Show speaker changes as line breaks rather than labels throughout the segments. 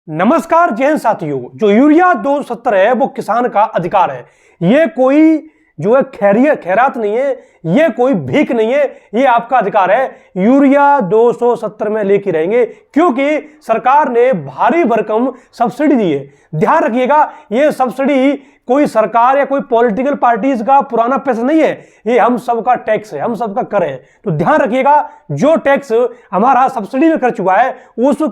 नमस्कार जय हिंद साथियों। जो यूरिया 270 है वो किसान का अधिकार है। ये कोई जो है खैरात नहीं है, ये कोई भीख नहीं है, ये आपका अधिकार है। यूरिया 270 में लेके रहेंगे क्योंकि सरकार ने भारी भरकम सब्सिडी दी है। ध्यान रखिएगा, ये सब्सिडी कोई सरकार या कोई पॉलिटिकल पार्टीज का पुराना पैसा नहीं है, ये हम सबका टैक्स है, हम सबका कर है। तो ध्यान रखिएगा, जो टैक्स हमारा सब्सिडी में कर चुका है उस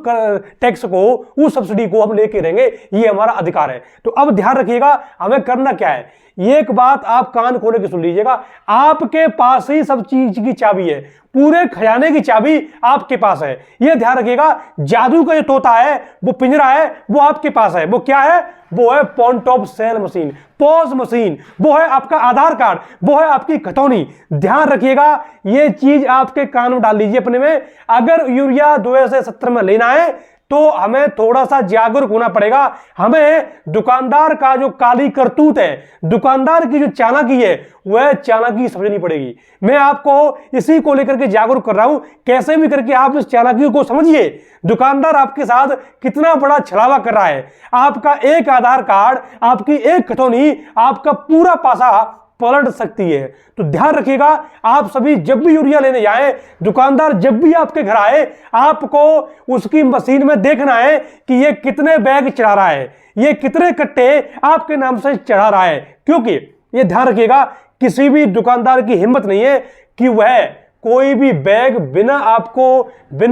टैक्स को, उस सब्सिडी को हम लेके रहेंगे, ये हमारा अधिकार है। तो अब ध्यान रखिएगा हमें करना क्या है। एक बात आप कान खोले के सुन लीजिएगा, आपके पास ही सब चीज की चाबी है, पूरे खजाने की चाबी आपके पास है। यह ध्यान रखिएगा, जादू का जो तोता है, वो पिंजरा है, वो आपके पास है। वो क्या है? वो है point of sale machine, POS machine, वो है आपका आधार कार्ड, वो है आपकी खतौनी। ध्यान रखिएगा, ये चीज आपके कान में डाल लीजिए अपने में। अगर यूरिया 2070 में लेना है तो हमें थोड़ा सा जागरूक होना पड़ेगा। हमें दुकानदार का जो काली करतूत है, दुकानदार की जो चालाकी है, वह चालाकी समझनी पड़ेगी। मैं आपको इसी को लेकर के जागरूक कर रहा हूं। कैसे भी करके आप इस चालाकी को समझिए। दुकानदार आपके साथ कितना बड़ा छलावा कर रहा है। आपका एक आधार कार्ड, आपकी एक खतौनी, आपका पूरा पासा पलट सकती है। तो ध्यान रखिएगा, आप सभी जब भी यूरिया लेने जाएं, दुकानदार जब भी आपके घर आए, आपको उसकी मशीन में देखना है कि ये कितने बैग चढ़ा रहा है, ये कितने कट्टे आपके नाम से चढ़ा रहा है। क्योंकि ये ध्यान रखिएगा, किसी भी दुकानदार की हिम्मत नहीं है कि वह कोई भी बैग बिना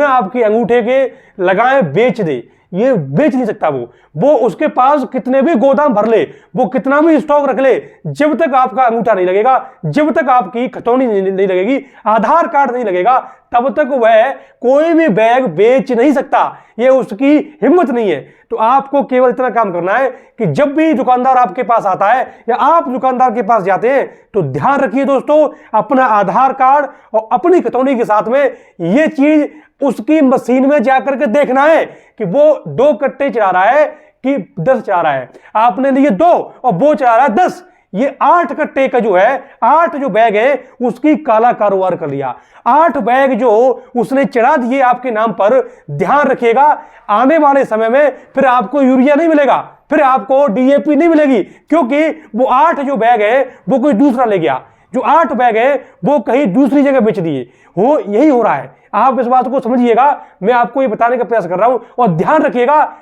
आपके अंगूठे के लगाए बेच दे। ये बेच नहीं सकता। वो उसके पास कितने भी गोदाम भर ले, वो कितना भी स्टॉक रख ले, जब तक आपका अंगूठा नहीं लगेगा, जब तक आपकी खतौनी नहीं लगेगी, आधार कार्ड नहीं लगेगा, तब तक वह कोई भी बैग बेच नहीं सकता। ये उसकी हिम्मत नहीं है। तो आपको केवल इतना काम करना है कि जब भी दुकानदार आपके पास आता है या आप दुकानदार के पास जाते हैं, तो ध्यान रखिए दोस्तों, अपना आधार कार्ड और अपनी खतौनी के साथ में ये चीज उसकी मशीन में जाकर के देखना है कि वो 2 कट्टे चढ़ा रहा है कि 10 चढ़ा रहा है। आपने लिए 2 और वो चढ़ा रहा है 10। ये 8 कट्टे का जो है, 8 जो बैग है उसकी काला कारोबार कर लिया। 8 बैग जो उसने चढ़ा दिए आपके नाम पर। ध्यान रखिएगा, आने वाले समय में फिर आपको यूरिया नहीं मिलेगा, फिर आपको डीएपी नहीं मिलेगी, क्योंकि वो 8 जो बैग है वो कोई दूसरा ले गया। जो 8 बैग है वो कहीं दूसरी जगह बेच दिए। यही हो रहा है। आप इस बात को समझिएगा, मैं आपको ये बताने का प्रयास कर रहा हूं। और ध्यान रखिएगा,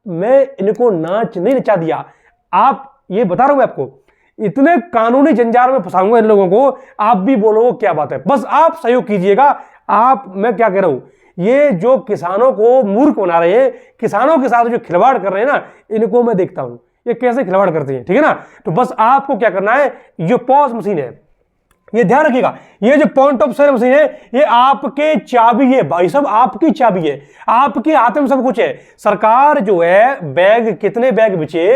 मैं इनको नाच नहीं नचा दिया, आप ये बता रहा हूं मैं आपको। इतने कानूनी जंजाल में फंसाऊंगा इन लोगों को, आप भी बोलोगे क्या बात है। बस आप सहयोग कीजिएगा। मैं क्या कह रहा हूं, ये जो किसानों को मूर्ख बना रहे हैं, किसानों के साथ जो खिलवाड़ कर रहे हैं ना, इनको मैं देखता हूं ये कैसे खिलवाड़ करते हैं। ठीक है ना। तो बस आपको क्या करना है, ये पॉज मशीन है, ये ध्यान रखिएगा, ये जो पॉइंट ऑफ सेल मशीन है, ये आपके चाबी है भाई साहब, आपकी चाबी है, आपके हाथ में सब कुछ है। सरकार जो है बैग, कितने बैग बिचे,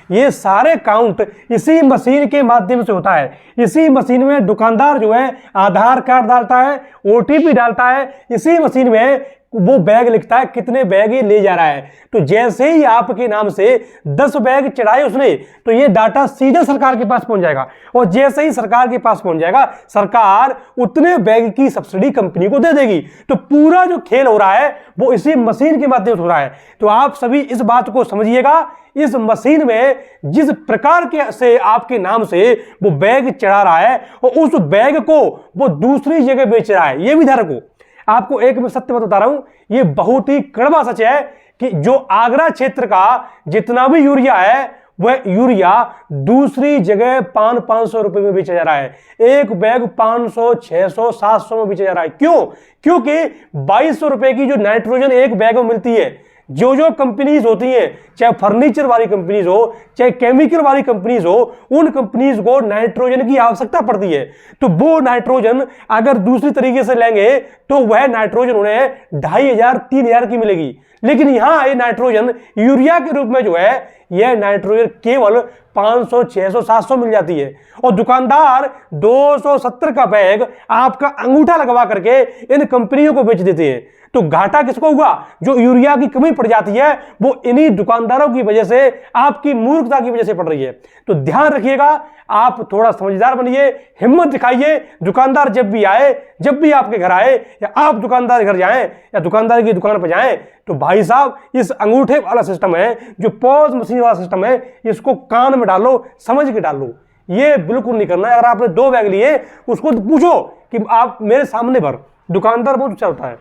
ये सारे काउंट इसी मशीन के माध्यम से होता है। इसी मशीन में दुकानदार जो है आधार कार्ड डालता है, ओटीपी डालता है, इसी मशीन में वो बैग लिखता है कितने बैग ये ले जा रहा है। तो जैसे ही आपके नाम से 10 बैग चढ़ाए उसने, तो ये डाटा सीधे सरकार के पास पहुंच जाएगा। और जैसे ही सरकार के पास पहुंच जाएगा, सरकार उतने बैग की सब्सिडी कंपनी को दे देगी। तो पूरा जो खेल हो रहा है वो इसी मशीन के माध्यम से हो रहा है। तो आप सभी इस बात को समझिएगा, इस मशीन में जिस प्रकार के से आपके नाम से वो बैग चढ़ा रहा है और उस बैग को वो दूसरी जगह बेच रहा है, ये भी ध्यान रखो। आपको एक मैं सत्य बता रहा हूं, ये बहुत ही कड़वा सच है कि जो आगरा क्षेत्र का जितना भी यूरिया है, वह यूरिया दूसरी जगह 500 रुपए में बेचा जा रहा है। एक बैग 500, 600, 700 में बेचा जा रहा है। क्यों? क्योंकि 2200 रुपए की जो नाइट्रोजन एक बैग में मिलती है, जो कंपनीज होती हैं, चाहे फर्नीचर वाली कंपनीज हो, चाहे केमिकल वाली कंपनीज हो, उन कंपनीज को नाइट्रोजन की आवश्यकता पड़ती है। तो वो नाइट्रोजन अगर दूसरी तरीके से लेंगे तो वह नाइट्रोजन उन्हें 2500, 3000 की मिलेगी। लेकिन यहां ये नाइट्रोजन यूरिया के रूप में जो है, यह नाइट्रोजन केवल 500, 600, 700 मिल जाती है। और दुकानदार 270 का बैग आपका अंगूठा लगवा करके इन कंपनियों को बेच देते हैं। तो घाटा किसको हुआ? जो यूरिया की कमी पड़ जाती है वो इन्हीं दुकानदारों की वजह से, आपकी मूर्खता की वजह से पड़ रही है। तो ध्यान रखिएगा, आप थोड़ा समझदार बनिए, हिम्मत दिखाइए। दुकानदार जब भी आए, जब भी आपके घर आए या आप दुकानदार घर जाएं या दुकानदार की दुकान पर जाएं, तो भाई साहब इस अंगूठे वाला सिस्टम है, जो पॉज मशीन वाला सिस्टम है, इसको कान में डालो, समझ के डालो। ये बिल्कुल नहीं करना है। अगर आपने 2 बैग लिए, उसको पूछो कि आप मेरे सामने भर। दुकानदार बहुत अच्छा होता है,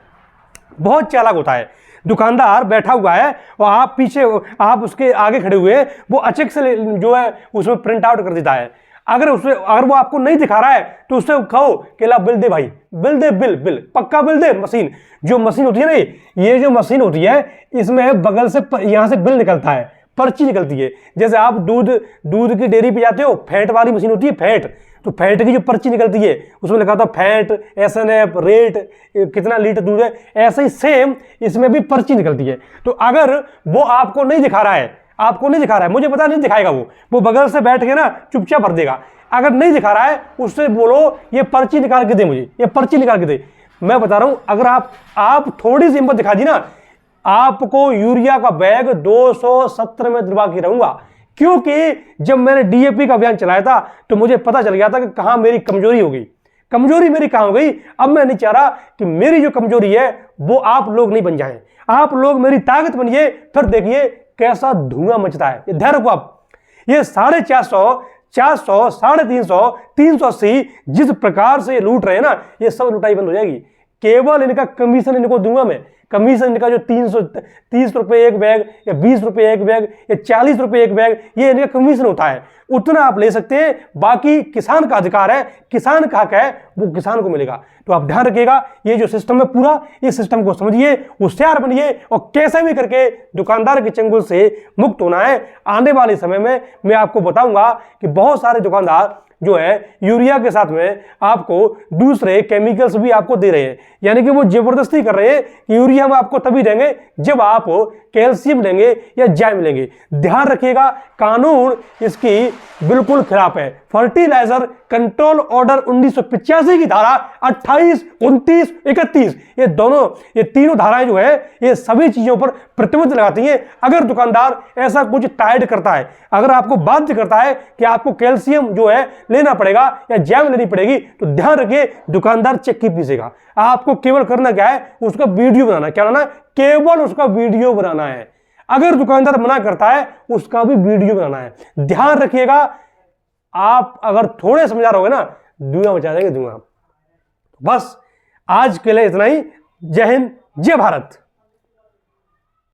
बहुत चालाक होता है। दुकानदार बैठा हुआ है और आप पीछे, आप उसके आगे खड़े हुए, वो अचक से जो है उसमें प्रिंट आउट कर देता है। अगर वो आपको नहीं दिखा रहा है तो उससे कहो कि ला बिल दे भाई, बिल दे, बिल पक्का बिल दे। मशीन, जो मशीन होती है ना, ये जो मशीन होती है, इसमें बगल से यहां से बिल निकलता है, पर्ची निकलती है। जैसे आप दूध की डेयरी पे जाते हो, फैट वाली मशीन होती है, फैट, तो फैट की जो पर्ची निकलती है उसमें लिखा होता है फैट, SNF, रेट, कितना लीटर दूध है। ऐसे ही सेम इसमें भी पर्ची निकलती है। तो अगर वो आपको नहीं दिखा रहा है, मुझे पता नहीं दिखाएगा, वो बगल से बैठ के ना चुपचाप भर देगा। अगर नहीं दिखा रहा है, उससे बोलो ये पर्ची निकाल के दे, मुझे ये पर्ची निकाल के दे। मैं बता रहा हूं, अगर आप थोड़ी सी हिम्मत दिखा दी ना, आपको यूरिया का बैग 270 में दिलवा के रहूंगा। क्योंकि जब मैंने DAP का अभियान चलाया था तो मुझे पता चल गया था कि कहां मेरी कमजोरी हो गई। कमजोरी मेरी कहां हो गई? अब मैं नहीं चाह रहा कि मेरी जो कमजोरी है वो आप लोग नहीं बन जाएं, आप लोग मेरी ताकत बनिए। फिर देखिए कैसा धुआं मचता है। ये ध्यान रखो आप, ये 450, 400, 350, 380 जिस प्रकार से ये लूट रहे हैं ना, ये सब लुटाई बंद हो जाएगी। केवल इनका कमीशन इनको दूंगा मैं। कमीशन इनका जो 330 रुपए एक बैग या 20 रुपए एक बैग या 40 रुपए एक बैग, ये इनका कमीशन होता है, उतना आप ले सकते हैं। बाकी किसान का अधिकार है, किसान का हक है, वो किसान को मिलेगा। तो आप ध्यान रखिएगा, ये जो सिस्टम है पूरा, इस सिस्टम को समझिए, होशियार बनिए और कैसे भी करके दुकानदार के चंगुल से मुक्त होना है। आने वाले समय में मैं आपको बताऊंगा कि बहुत सारे दुकानदार जो है यूरिया के साथ में आपको दूसरे केमिकल्स भी आपको दे रहे हैं, यानी कि वो जबरदस्ती कर रहे हैं कि यूरिया हम आपको तभी देंगे जब आप कैल्शियम लेंगे या जैम लेंगे। ध्यान रखिएगा, कानून इसकी बिल्कुल खिलाफ है। फर्टिलाइजर कंट्रोल ऑर्डर 1985 की धारा 28, 29, 31, ये तीनों धाराएं जो है ये सभी चीजों पर प्रतिबंध लगाती हैं। अगर दुकानदार ऐसा कुछ टाइड करता है, अगर आपको बाध्य करता है कि आपको कैल्शियम जो है लेना पड़ेगा या जैम लेनी पड़ेगी, तो ध्यान रखिए दुकानदार चक्की पीसेगा। आपको केवल करना क्या है, उसका वीडियो बनाना। क्या बनाना? केवल उसका वीडियो बनाना है। अगर दुकानदार मना करता है, उसका भी वीडियो बनाना है। ध्यान रखिएगा, आप अगर थोड़े समझदार होगे ना, धुआं मचा देंगे, धुआं। बस आज के लिए इतना ही। जय हिंद, जय भारत।